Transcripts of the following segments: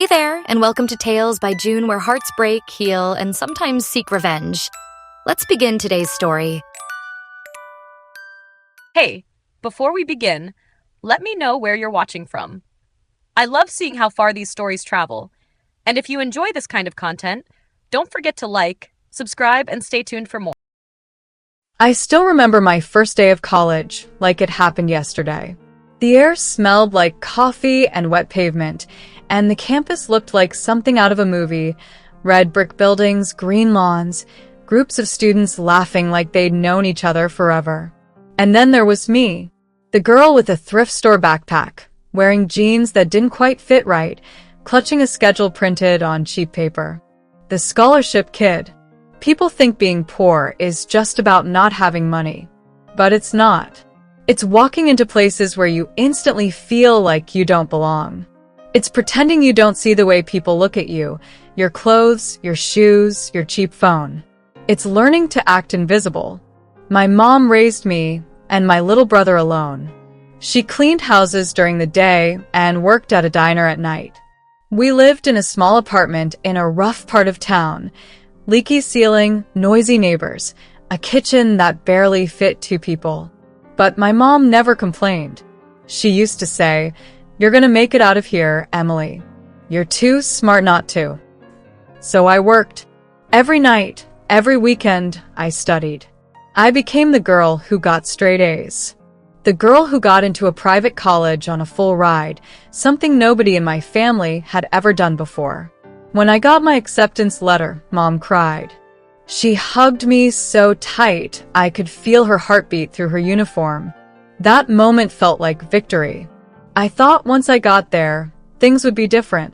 Hey there, and welcome to Tales by June, where hearts break, heal, and sometimes seek revenge. Let's begin today's story. Hey, before we begin, let me know where you're watching from. I love seeing how far these stories travel. And if you enjoy this kind of content, don't forget to like, subscribe, and stay tuned for more. I still remember my first day of college, like it happened yesterday. The air smelled like coffee and wet pavement, and the campus looked like something out of a movie. Red brick buildings, green lawns, groups of students laughing like they'd known each other forever. And then there was me, the girl with a thrift store backpack, wearing jeans that didn't quite fit right, clutching a schedule printed on cheap paper. The scholarship kid. People think being poor is just about not having money. But it's not. It's walking into places where you instantly feel like you don't belong. It's pretending you don't see the way people look at you, your clothes, your shoes, your cheap phone. It's learning to act invisible. My mom raised me and my little brother alone. She cleaned houses during the day and worked at a diner at night. We lived in a small apartment in a rough part of town. Leaky ceiling, noisy neighbors, a kitchen that barely fit two people. But my mom never complained. She used to say, "You're gonna make it out of here, Emily. You're too smart not to." So I worked. Every night, every weekend, I studied. I became the girl who got straight A's. The girl who got into a private college on a full ride, something nobody in my family had ever done before. When I got my acceptance letter, Mom cried. She hugged me so tight, I could feel her heartbeat through her uniform. That moment felt like victory. I thought once I got there, things would be different.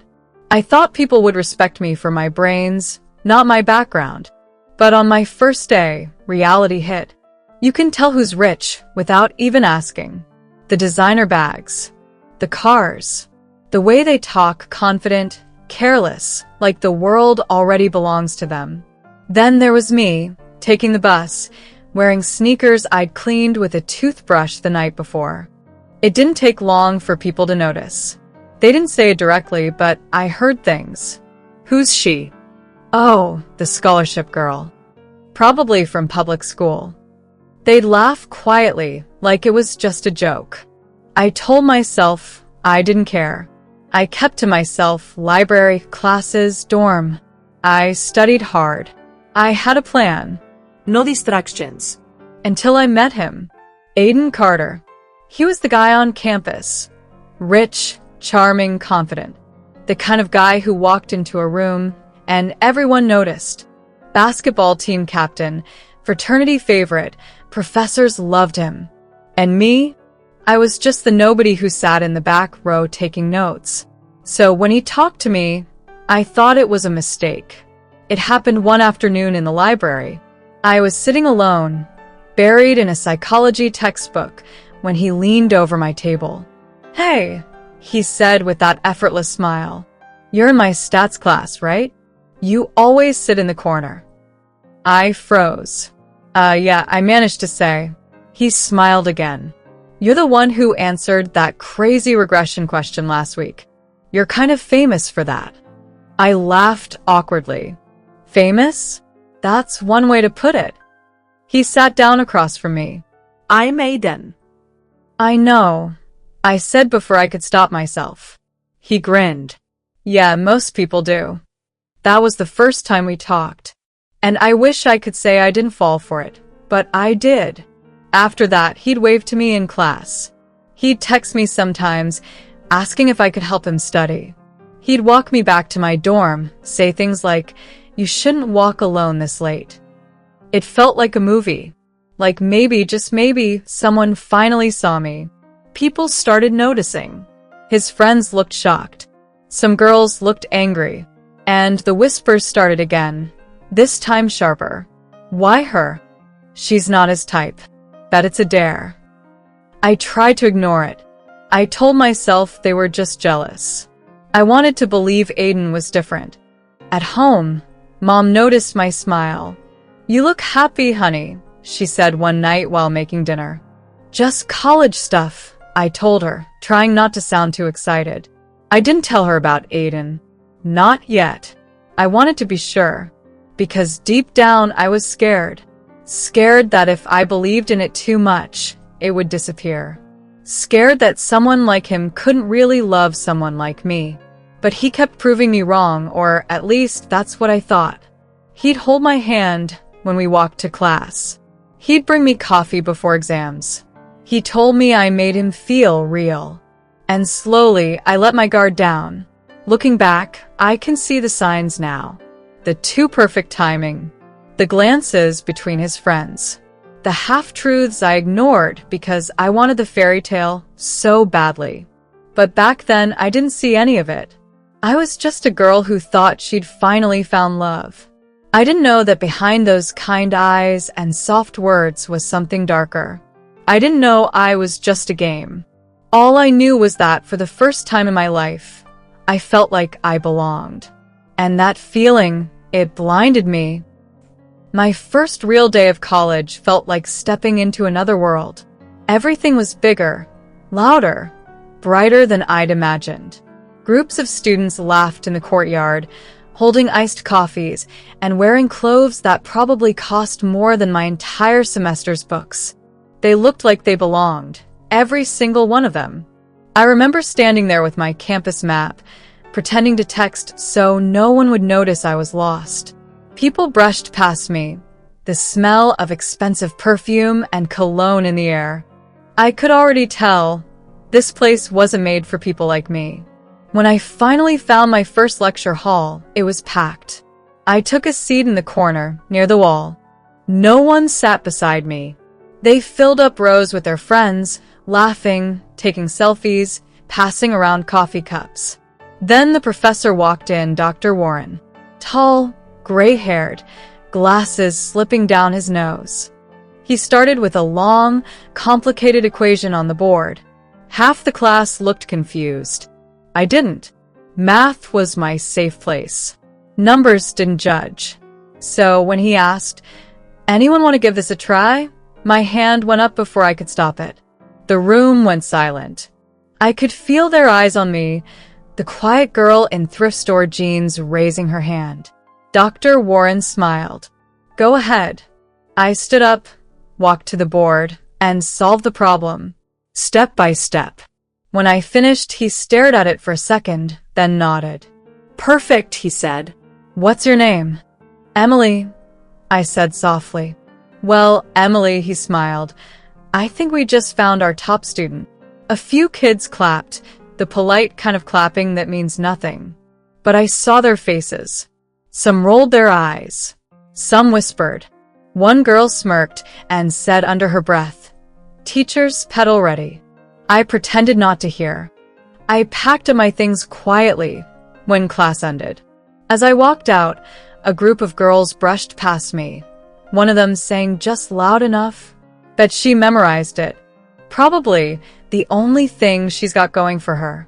I thought people would respect me for my brains, not my background. But on my first day, reality hit. You can tell who's rich without even asking. The designer bags, the cars, the way they talk, confident, careless, like the world already belongs to them. Then there was me, taking the bus, wearing sneakers I'd cleaned with a toothbrush the night before. It didn't take long for people to notice. They didn't say it directly, but I heard things. Who's she? Oh, the scholarship girl. Probably from public school. They'd laugh quietly, like it was just a joke. I told myself I didn't care. I kept to myself, library, classes, dorm. I studied hard. I had a plan. No distractions. Until I met him. Aiden Carter. He was the guy on campus. Rich, charming, confident. The kind of guy who walked into a room and everyone noticed. Basketball team captain, fraternity favorite, professors loved him. And me? I was just the nobody who sat in the back row taking notes. So when he talked to me, I thought it was a mistake. It happened one afternoon in the library. I was sitting alone, buried in a psychology textbook, when he leaned over my table. "Hey," he said with that effortless smile. "You're in my stats class, right? You always sit in the corner." I froze. Yeah, I managed to say. He smiled again. "You're the one who answered that crazy regression question last week. You're kind of famous for that." I laughed awkwardly. Famous? That's one way to put it. He sat down across from me. I'm Aiden. "I know," I said before I could stop myself. He grinned. "Yeah, most people do." That was the first time we talked. And I wish I could say I didn't fall for it, but I did. After that, he'd wave to me in class. He'd text me sometimes, asking if I could help him study. He'd walk me back to my dorm, say things like, "You shouldn't walk alone this late." It felt like a movie. Like maybe, just maybe, someone finally saw me. People started noticing. His friends looked shocked. Some girls looked angry. And the whispers started again, this time sharper. "Why her? She's not his type. Bet it's a dare." I tried to ignore it. I told myself they were just jealous. I wanted to believe Aiden was different. At home, Mom noticed my smile. "You look happy, honey," she said one night while making dinner. "Just college stuff," I told her, trying not to sound too excited. I didn't tell her about Aiden. Not yet. I wanted to be sure. Because deep down I was scared. Scared that if I believed in it too much, it would disappear. Scared that someone like him couldn't really love someone like me. But he kept proving me wrong, or at least that's what I thought. He'd hold my hand when we walked to class. He'd bring me coffee before exams. He told me I made him feel real. And slowly, I let my guard down. Looking back, I can see the signs now. The too perfect timing. The glances between his friends. The half-truths I ignored because I wanted the fairy tale so badly. But back then, I didn't see any of it. I was just a girl who thought she'd finally found love. I didn't know that behind those kind eyes and soft words was something darker. I didn't know I was just a game. All I knew was that for the first time in my life, I felt like I belonged. And that feeling, it blinded me. My first real day of college felt like stepping into another world. Everything was bigger, louder, brighter than I'd imagined. Groups of students laughed in the courtyard, holding iced coffees and wearing clothes that probably cost more than my entire semester's books. They looked like they belonged, every single one of them. I remember standing there with my campus map, pretending to text so no one would notice I was lost. People brushed past me, the smell of expensive perfume and cologne in the air. I could already tell this place wasn't made for people like me. When I finally found my first lecture hall, it was packed. I took a seat in the corner, near the wall. No one sat beside me. They filled up rows with their friends, laughing, taking selfies, passing around coffee cups. Then the professor walked in, Dr. Warren. Tall, gray-haired, glasses slipping down his nose. He started with a long, complicated equation on the board. Half the class looked confused. I didn't. Math was my safe place. Numbers didn't judge. So when he asked, "Anyone want to give this a try?" my hand went up before I could stop it. The room went silent. I could feel their eyes on me, the quiet girl in thrift store jeans raising her hand. Dr. Warren smiled. "Go ahead." I stood up, walked to the board, and solved the problem, step by step. When I finished, he stared at it for a second, then nodded. "Perfect," he said. "What's your name?" "Emily," I said softly. "Well, Emily," he smiled. "I think we just found our top student." A few kids clapped, the polite kind of clapping that means nothing. But I saw their faces. Some rolled their eyes. Some whispered. One girl smirked and said under her breath, "Teacher's pet already." I pretended not to hear. I packed up my things quietly when class ended. As I walked out, a group of girls brushed past me. One of them sang just loud enough. Bet she memorized it. Probably the only thing she's got going for her.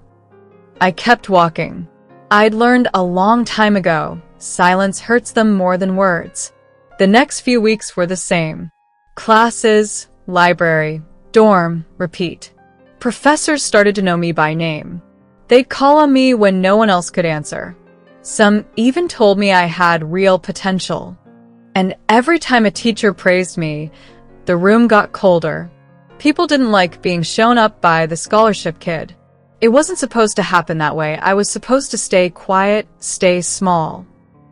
I kept walking. I'd learned a long time ago, silence hurts them more than words. The next few weeks were the same. Classes, library, dorm, repeat. Professors started to know me by name. They'd call on me when no one else could answer. Some even told me I had real potential. And every time a teacher praised me, the room got colder. People didn't like being shown up by the scholarship kid. It wasn't supposed to happen that way. I was supposed to stay quiet, stay small.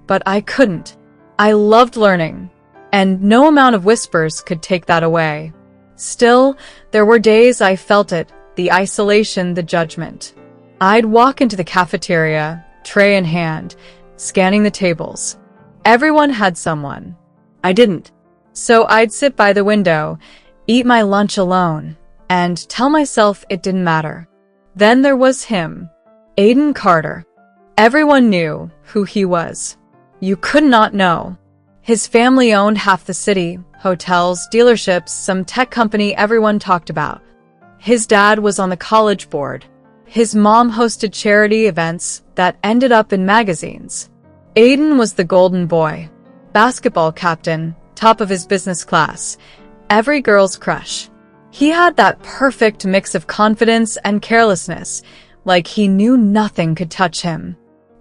But I couldn't. I loved learning, and no amount of whispers could take that away. Still, there were days I felt it, the isolation, the judgment. I'd walk into the cafeteria, tray in hand, scanning the tables. Everyone had someone. I didn't. So I'd sit by the window, eat my lunch alone, and tell myself it didn't matter. Then there was him, Aiden Carter. Everyone knew who he was. You could not know. His family owned half the city, hotels, dealerships, some tech company everyone talked about. His dad was on the college board. His mom hosted charity events that ended up in magazines. Aiden was the golden boy, basketball captain, top of his business class, every girl's crush. He had that perfect mix of confidence and carelessness, like he knew nothing could touch him.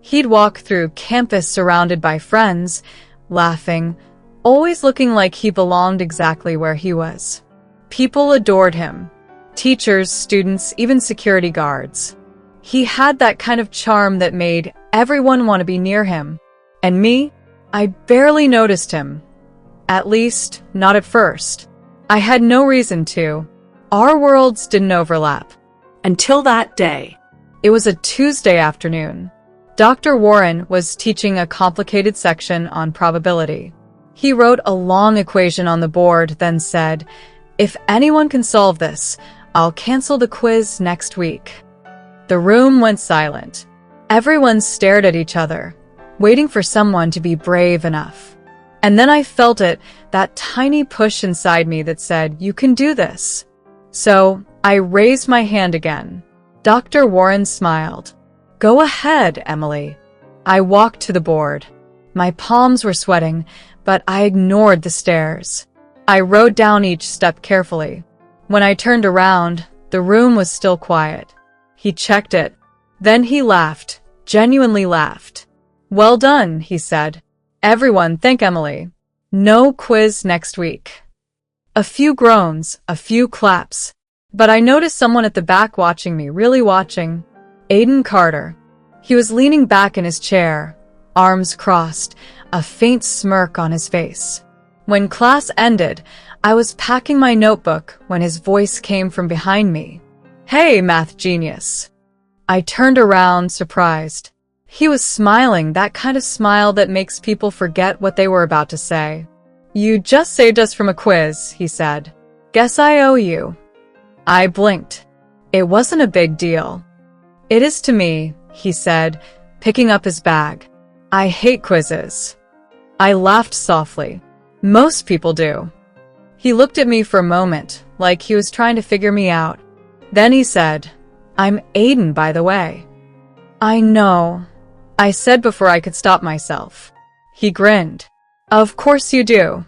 He'd walk through campus surrounded by friends, laughing, always looking like he belonged exactly where he was. People adored him. Teachers, students, even security guards. He had that kind of charm that made everyone want to be near him. And me? I barely noticed him. At least, not at first. I had no reason to. Our worlds didn't overlap. Until that day. It was a Tuesday afternoon. Dr. Warren was teaching a complicated section on probability. He wrote a long equation on the board, then said, "If anyone can solve this, I'll cancel the quiz next week." The room went silent. Everyone stared at each other, waiting for someone to be brave enough. And then I felt it, that tiny push inside me that said, "You can do this." So I raised my hand again. Dr. Warren smiled. "Go ahead, Emily." I walked to the board. My palms were sweating, but I ignored the stares. I wrote down each step carefully. When I turned around, the room was still quiet. He checked it. Then he laughed, genuinely laughed. "Well done," he said. "Everyone thank Emily. No quiz next week." A few groans, a few claps. But I noticed someone at the back watching me, really watching. Aiden Carter. He was leaning back in his chair, arms crossed, a faint smirk on his face. When class ended, I was packing my notebook when his voice came from behind me. "Hey, math genius." I turned around, surprised. He was smiling, that kind of smile that makes people forget what they were about to say. "You just saved us from a quiz," he said. "Guess I owe you." I blinked. It wasn't a big deal. "It is to me," he said, picking up his bag. "I hate quizzes." I laughed softly. Most people do. He looked at me for a moment, like he was trying to figure me out. Then he said, "I'm Aiden, by the way." "I know," I said before I could stop myself. He grinned. "Of course you do."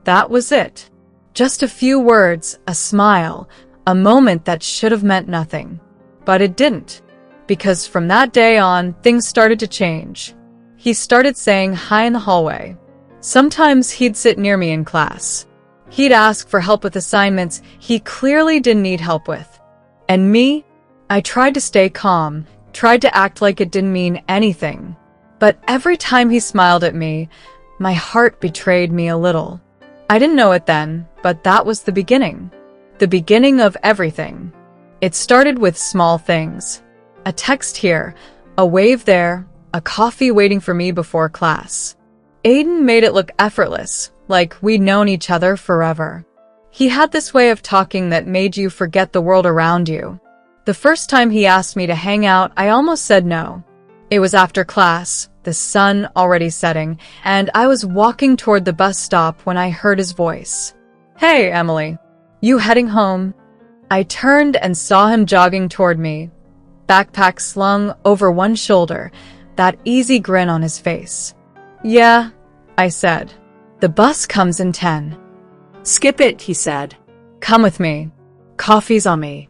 That was it. Just a few words, a smile, a moment that should have meant nothing. But it didn't. Because from that day on, things started to change. He started saying hi in the hallway. Sometimes he'd sit near me in class. He'd ask for help with assignments he clearly didn't need help with. And me? I tried to stay calm, tried to act like it didn't mean anything. But every time he smiled at me, my heart betrayed me a little. I didn't know it then, but that was the beginning. The beginning of everything. It started with small things. A text here, a wave there, a coffee waiting for me before class. Aiden made it look effortless, like we'd known each other forever. He had this way of talking that made you forget the world around you. The first time he asked me to hang out, I almost said no. It was after class, the sun already setting, and I was walking toward the bus stop when I heard his voice. "Hey, Emily. You heading home?" I turned and saw him jogging toward me, backpack slung over one shoulder, that easy grin on his face. "Yeah," I said. "The bus comes in 10. "Skip it," he said. "Come with me. Coffee's on me."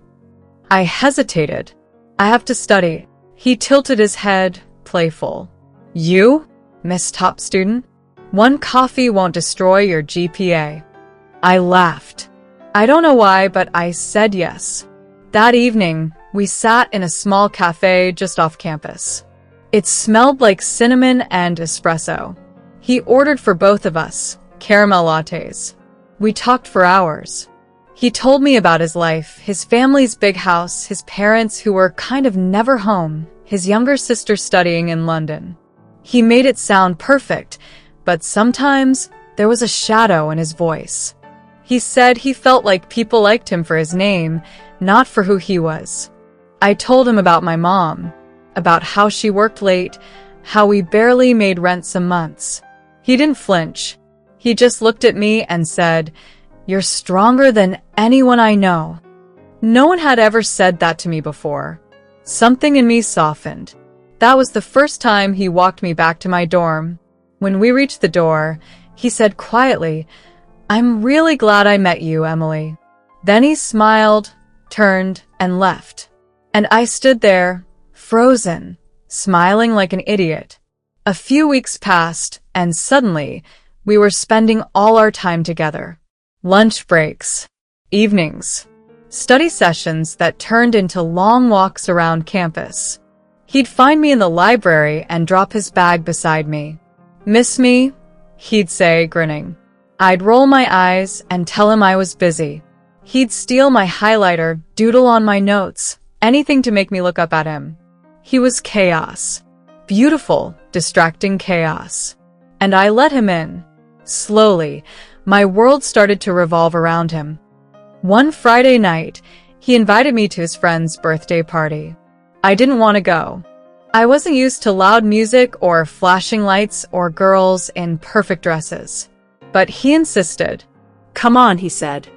I hesitated. "I have to study." He tilted his head, playful. "You, Miss Top Student? One coffee won't destroy your GPA." I laughed. I don't know why, but I said yes. That evening, we sat in a small cafe just off campus. It smelled like cinnamon and espresso. He ordered for both of us, caramel lattes. We talked for hours. He told me about his life, his family's big house, his parents who were kind of never home, his younger sister studying in London. He made it sound perfect, but sometimes there was a shadow in his voice. He said he felt like people liked him for his name, not for who he was. I told him about my mom, about how she worked late, how we barely made rent some months. He didn't flinch. He just looked at me and said, "You're stronger than anyone I know." No one had ever said that to me before. Something in me softened. That was the first time he walked me back to my dorm. When we reached the door, he said quietly, "I'm really glad I met you, Emily." Then he smiled, turned, and left. And I stood there, frozen, smiling like an idiot. A few weeks passed, and suddenly, we were spending all our time together. Lunch breaks, evenings, study sessions that turned into long walks around campus. He'd find me in the library and drop his bag beside me. "Miss me?" he'd say, grinning. I'd roll my eyes and tell him I was busy. He'd steal my highlighter, doodle on my notes, anything to make me look up at him. He was chaos. Beautiful, distracting chaos. And I let him in. Slowly, my world started to revolve around him. One Friday night, he invited me to his friend's birthday party. I didn't want to go. I wasn't used to loud music or flashing lights or girls in perfect dresses. But he insisted. "Come on," he said.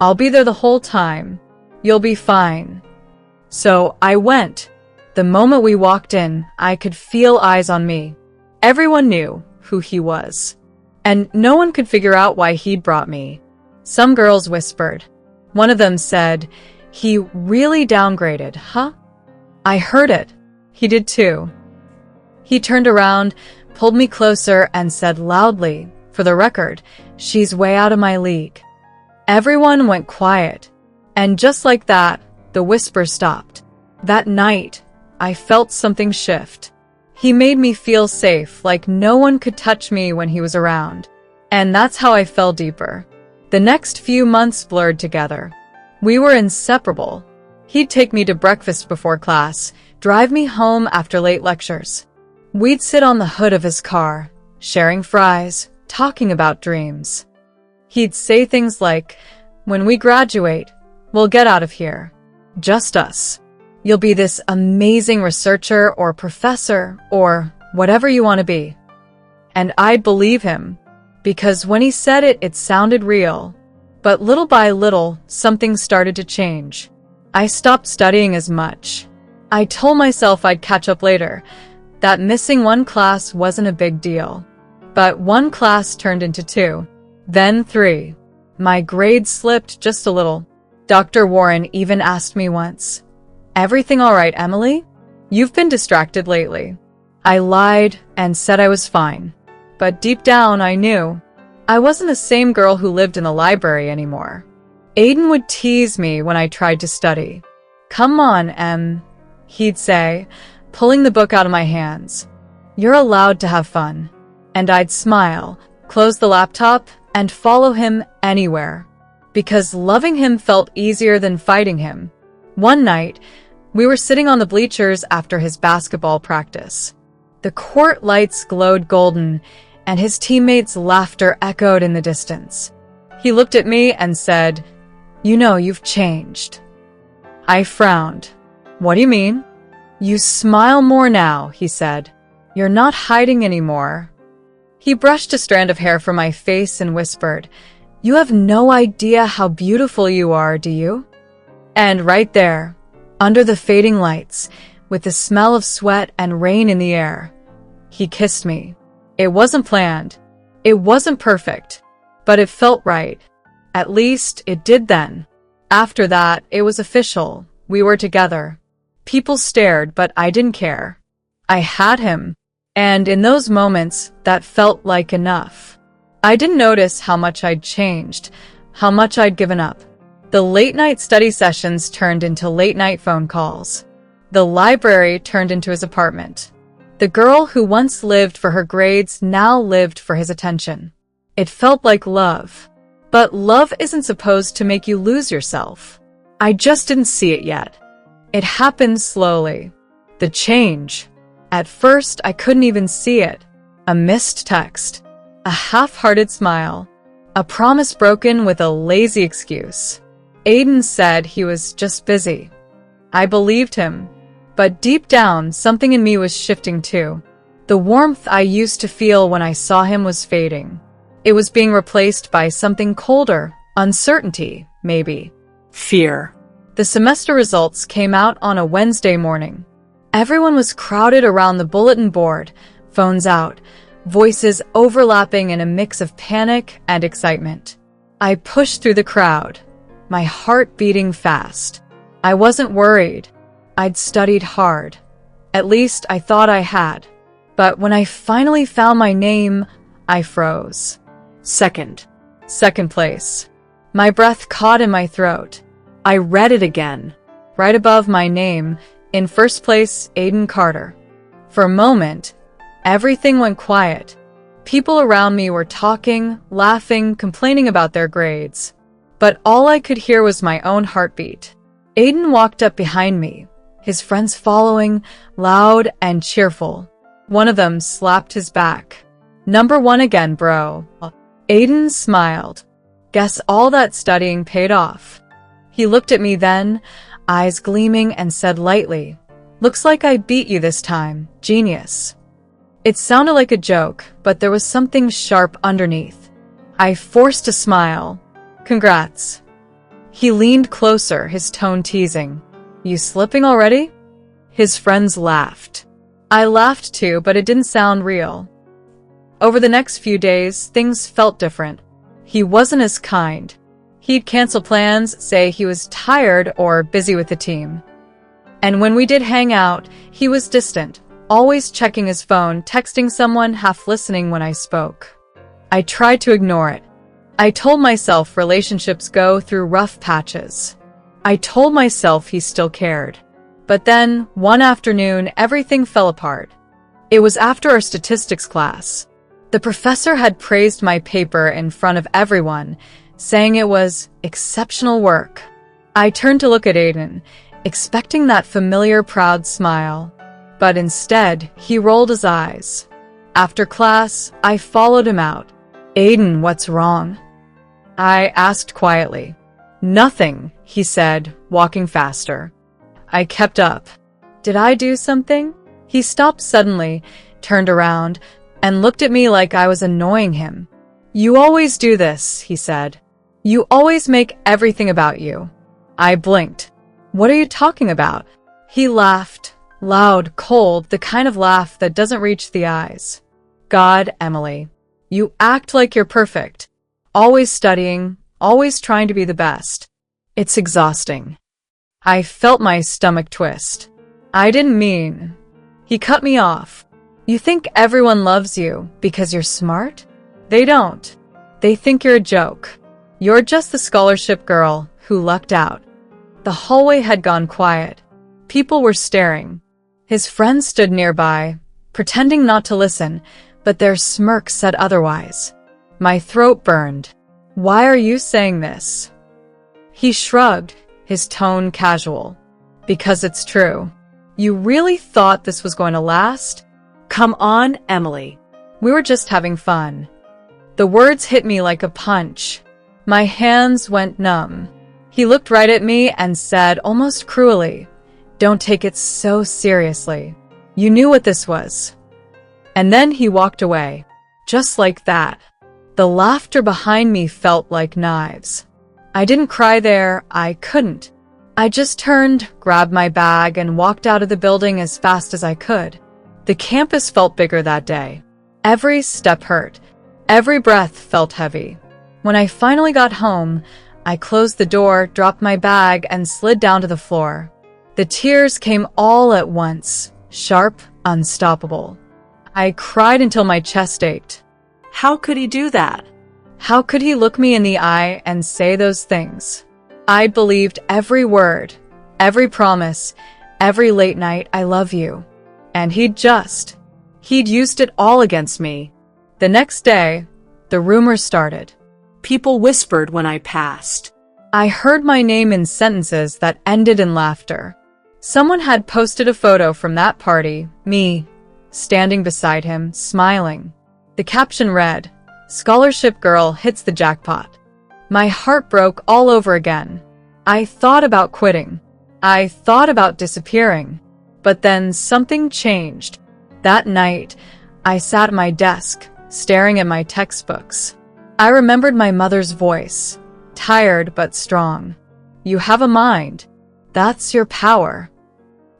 "I'll be there the whole time. You'll be fine." So I went. The moment we walked in, I could feel eyes on me. Everyone knew who he was. And no one could figure out why he'd brought me. Some girls whispered. One of them said, "He really downgraded, huh?" I heard it. He did too. He turned around, pulled me closer, and said loudly, "For the record, she's way out of my league." Everyone went quiet. And just like that, the whisper stopped. That night, I felt something shift. He made me feel safe, like no one could touch me when he was around. And that's how I fell deeper. The next few months blurred together. We were inseparable. He'd take me to breakfast before class, drive me home after late lectures. We'd sit on the hood of his car, sharing fries, talking about dreams. He'd say things like, "When we graduate, we'll get out of here. Just us. You'll be this amazing researcher or professor or whatever you want to be." And I'd believe him, because when he said it, it sounded real. But little by little, something started to change. I stopped studying as much. I told myself I'd catch up later, that missing one class wasn't a big deal. But one class turned into 2, then 3. My grades slipped just a little. Dr. Warren even asked me once, "Everything all right, Emily? You've been distracted lately." I lied and said I was fine. But deep down, I knew. I wasn't the same girl who lived in the library anymore. Aiden would tease me when I tried to study. "Come on, Em," he'd say, pulling the book out of my hands. "You're allowed to have fun." And I'd smile, close the laptop, and follow him anywhere. Because loving him felt easier than fighting him. One night, we were sitting on the bleachers after his basketball practice. The court lights glowed golden, and his teammates' laughter echoed in the distance. He looked at me and said, "You know, you've changed." I frowned. "What do you mean?" "You smile more now," he said. "You're not hiding anymore." He brushed a strand of hair from my face and whispered, "You have no idea how beautiful you are, do you?" And right there, under the fading lights, with the smell of sweat and rain in the air, he kissed me. It wasn't planned. It wasn't perfect. But it felt right. At least, it did then. After that, it was official. We were together. People stared, but I didn't care. I had him. And in those moments, that felt like enough. I didn't notice how much I'd changed, how much I'd given up. The late-night study sessions turned into late-night phone calls. The library turned into his apartment. The girl who once lived for her grades now lived for his attention. It felt like love. But love isn't supposed to make you lose yourself. I just didn't see it yet. It happened slowly. The change. At first, I couldn't even see it. A missed text. A half-hearted smile. A promise broken with a lazy excuse. Aiden said he was just busy. I believed him. But deep down, something in me was shifting too. The warmth I used to feel when I saw him was fading. It was being replaced by something colder, uncertainty, maybe. Fear. The semester results came out on a Wednesday morning. Everyone was crowded around the bulletin board, phones out, voices overlapping in a mix of panic and excitement. I pushed through the crowd, my heart beating fast. I wasn't worried. I'd studied hard. At least I thought I had. But when I finally found my name, I froze. Second. Second place. My breath caught in my throat. I read it again. Right above my name, in first place, Aiden Carter. For a moment, everything went quiet. People around me were talking, laughing, complaining about their grades. But all I could hear was my own heartbeat. Aiden walked up behind me, his friends following, loud and cheerful. One of them slapped his back. "Number one again, bro." Aiden smiled. Guess all that studying paid off. He looked at me then, eyes gleaming, and said lightly, "Looks like I beat you this time, genius." It sounded like a joke, but there was something sharp underneath. I forced a smile. "Congrats." He leaned closer, his tone teasing. "You slipping already?" His friends laughed. I laughed too, but it didn't sound real. Over the next few days, things felt different. He wasn't as kind. He'd cancel plans, say he was tired or busy with the team. And when we did hang out, he was distant, always checking his phone, texting someone, half listening when I spoke. I tried to ignore it. I told myself relationships go through rough patches. I told myself he still cared. But then, one afternoon, everything fell apart. It was after our statistics class. The professor had praised my paper in front of everyone, saying it was exceptional work. I turned to look at Aiden, expecting that familiar proud smile. But instead, he rolled his eyes. After class, I followed him out. "Aiden, what's wrong?" I asked quietly. "Nothing," he said, walking faster. I kept up. "Did I do something?" He stopped suddenly, turned around, and looked at me like I was annoying him. "You always do this," he said. "You always make everything about you." I blinked. "What are you talking about?" He laughed, loud, cold, the kind of laugh that doesn't reach the eyes. "God, Emily, you act like you're perfect. Always studying, always trying to be the best. It's exhausting." I felt my stomach twist. "I didn't mean." He cut me off. "You think everyone loves you because you're smart? They don't. They think you're a joke. You're just the scholarship girl who lucked out." The hallway had gone quiet. People were staring. His friends stood nearby, pretending not to listen, but their smirk said otherwise. My throat burned. "Why are you saying this?" He shrugged, his tone casual. "Because it's true." "You really thought this was going to last?" Come on, Emily. "We were just having fun." The words hit me like a punch. My hands went numb. He looked right at me and said, almost cruelly, "Don't take it so seriously. You knew what this was." And then he walked away. Just like that. The laughter behind me felt like knives. I didn't cry there. I couldn't. I just turned, grabbed my bag, and walked out of the building as fast as I could. The campus felt bigger that day. Every step hurt. Every breath felt heavy. When I finally got home, I closed the door, dropped my bag, and slid down to the floor. The tears came all at once, sharp, unstoppable. I cried until my chest ached. How could he do that? How could he look me in the eye and say those things? I believed every word, every promise, every late night, "I love you." And he'd used it all against me. The next day, the rumors started. People whispered when I passed. I heard my name in sentences that ended in laughter. Someone had posted a photo from that party, me, standing beside him, smiling. The caption read, "Scholarship girl hits the jackpot." My heart broke all over again. I thought about quitting. I thought about disappearing. But then something changed. That night, I sat at my desk, staring at my textbooks. I remembered my mother's voice, tired but strong. "You have a mind. That's your power."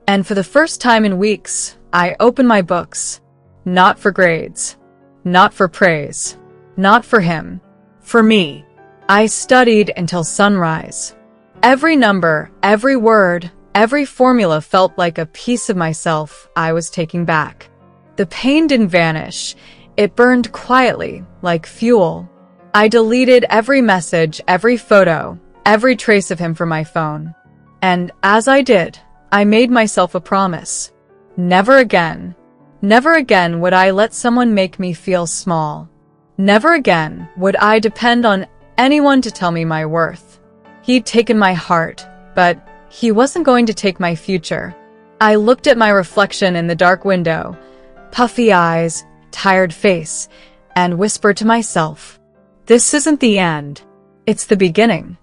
And for the first time in weeks, I opened my books. Not for grades. Not for praise. Not for him. For me. I studied until sunrise. Every number, every word, Every formula felt like a piece of myself I was taking back. The pain didn't vanish. It burned quietly, like fuel. I deleted every message, every photo, every trace of him from my phone. And as I did, I made myself a promise. Never again. Never again would I let someone make me feel small. Never again would I depend on anyone to tell me my worth. He'd taken my heart, but he wasn't going to take my future. I looked at my reflection in the dark window, puffy eyes, tired face, and whispered to myself, "This isn't the end. It's the beginning."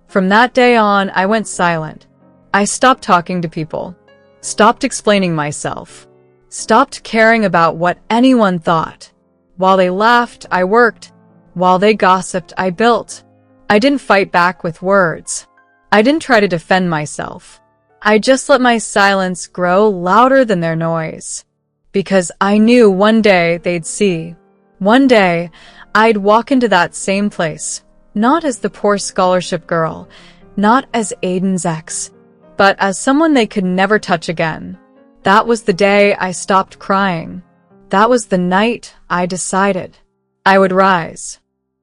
From that day on, I went silent. I stopped talking to people, stopped explaining myself, stopped caring about what anyone thought. While they laughed, I worked. While they gossiped, I built. I didn't fight back with words. I didn't try to defend myself. I just let my silence grow louder than their noise. Because I knew one day they'd see. One day, I'd walk into that same place, not as the poor scholarship girl, not as Aiden's ex, but as someone they could never touch again. That was the day I stopped crying. That was the night I decided I would rise.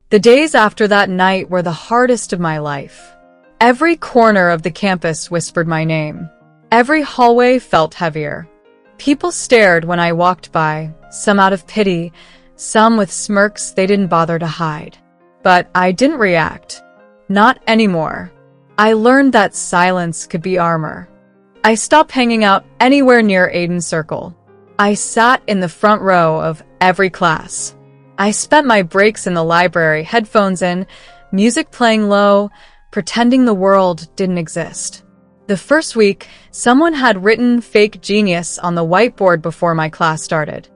The days after that night were the hardest of my life. Every corner of the campus whispered my name. Every hallway felt heavier. People stared when I walked by, some out of pity, some with smirks they didn't bother to hide. But I didn't react. Not anymore. I learned that silence could be armor. I stopped hanging out anywhere near Aiden's circle. I sat in the front row of every class. I spent my breaks in the library, headphones in, music playing low, pretending the world didn't exist. The first week, someone had written "fake genius" on the whiteboard before my class started.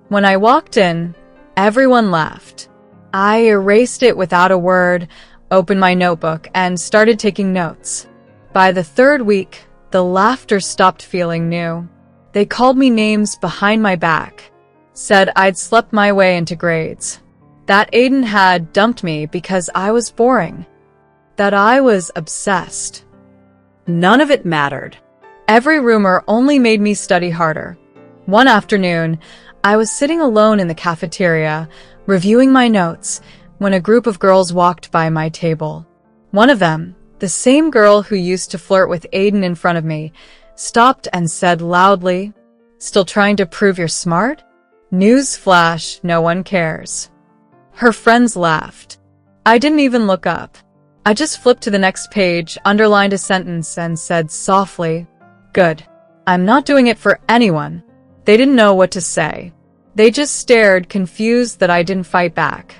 When I walked in, everyone laughed. I erased it without a word, opened my notebook, and started taking notes. By the third week, the laughter stopped feeling new. They called me names behind my back, said I'd slept my way into grades, that Aiden had dumped me because I was boring, that I was obsessed. None of it mattered. Every rumor only made me study harder. One afternoon, I was sitting alone in the cafeteria, reviewing my notes, when a group of girls walked by my table. One of them, the same girl who used to flirt with Aiden in front of me, stopped and said loudly, "Still trying to prove you're smart? Newsflash, no one cares." Her friends laughed. I didn't even look up. I just flipped to the next page, underlined a sentence, and said softly, "Good. I'm not doing it for anyone." They didn't know what to say. They just stared, confused that I didn't fight back.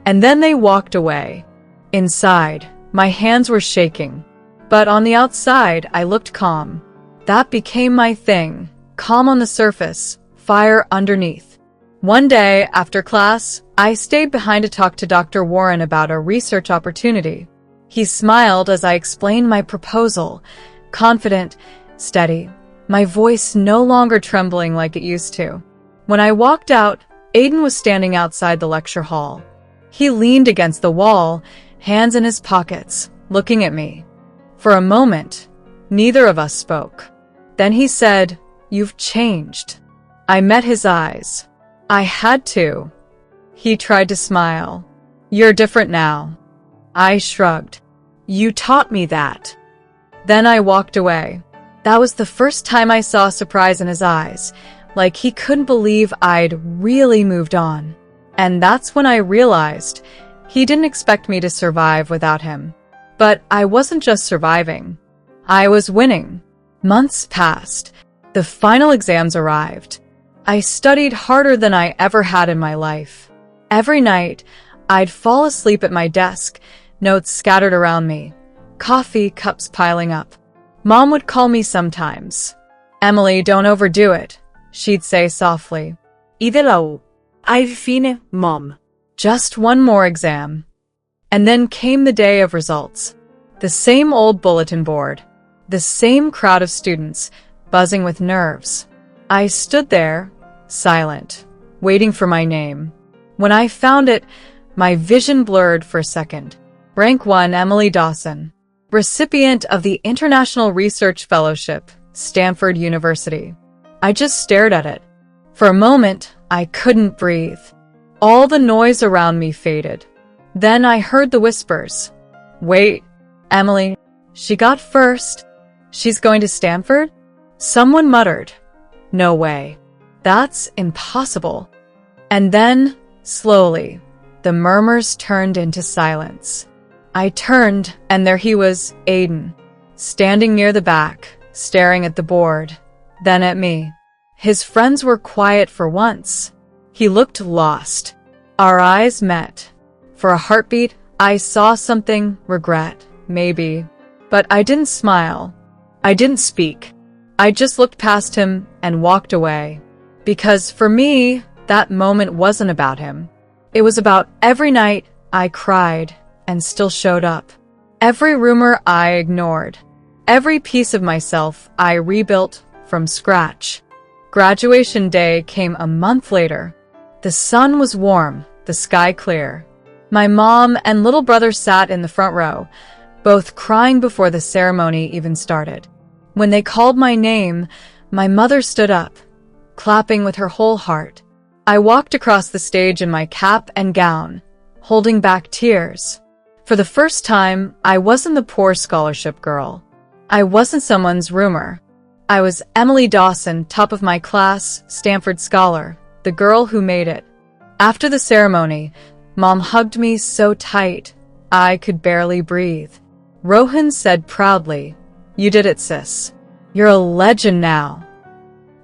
And then they walked away. Inside, my hands were shaking. But on the outside, I looked calm. That became my thing. Calm on the surface, fire underneath. One day, after class, I stayed behind to talk to Dr. Warren about a research opportunity. He smiled as I explained my proposal, confident, steady, my voice no longer trembling like it used to. When I walked out, Aiden was standing outside the lecture hall. He leaned against the wall, hands in his pockets, looking at me. For a moment, neither of us spoke. Then he said, "You've changed." I met his eyes. I had to. He tried to smile. "You're different now." I shrugged. "You taught me that." Then I walked away. That was the first time I saw surprise in his eyes, like he couldn't believe I'd really moved on. And that's when I realized he didn't expect me to survive without him. But I wasn't just surviving. I was winning. Months passed. The final exams arrived. I studied harder than I ever had in my life. Every night, I'd fall asleep at my desk, notes scattered around me, coffee cups piling up. Mom would call me sometimes. "Emily, don't overdo it," she'd say softly. Idelaw. I've fine, Mom. Just one more exam. And then came the day of results. The same old bulletin board. The same crowd of students, buzzing with nerves. I stood there, silent, waiting for my name. When I found it, my vision blurred for a second. Rank 1, Emily Dawson. recipient of the International Research Fellowship, Stanford University. I just stared at it. For a moment, I couldn't breathe. All the noise around me faded. Then I heard the whispers. Wait, Emily, she got first. She's going to Stanford? Someone muttered. No way. That's impossible. And then, slowly, the murmurs turned into silence. I turned, and there he was, Aiden, standing near the back, staring at the board, then at me. His friends were quiet for once. He looked lost. Our eyes met. For a heartbeat, I saw something, regret, maybe. But I didn't smile. I didn't speak. I just looked past him and walked away. Because for me, that moment wasn't about him. It was about every night I cried and still showed up. Every rumor I ignored. Every piece of myself I rebuilt from scratch. Graduation day came a month later. The sun was warm, the sky clear. My mom and little brother sat in the front row, both crying before the ceremony even started. When they called my name, my mother stood up, clapping with her whole heart. I walked across the stage in my cap and gown, holding back tears. For the first time, I wasn't the poor scholarship girl. I wasn't someone's rumor. I was Emily Dawson, top of my class, Stanford scholar, the girl who made it. After the ceremony, Mom hugged me so tight, I could barely breathe. Rohan said proudly, "You did it, sis. You're a legend now."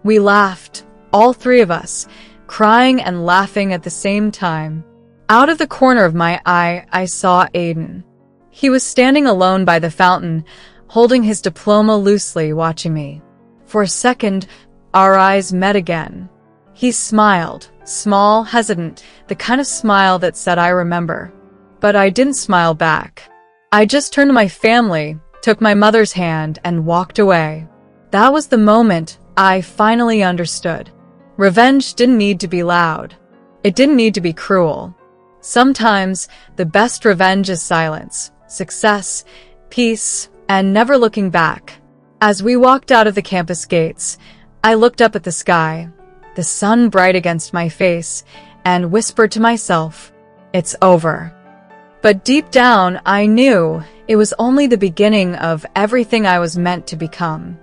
We laughed, all three of us, crying and laughing at the same time. Out of the corner of my eye, I saw Aiden. He was standing alone by the fountain, holding his diploma loosely, watching me. For a second, our eyes met again. He smiled, small, hesitant, the kind of smile that said, "I remember." But I didn't smile back. I just turned to my family, took my mother's hand, and walked away. That was the moment I finally understood. Revenge didn't need to be loud. It didn't need to be cruel. Sometimes, the best revenge is silence, success, peace, and never looking back. As we walked out of the campus gates, I looked up at the sky, the sun bright against my face, and whispered to myself, "It's over." But deep down, I knew it was only the beginning of everything I was meant to become.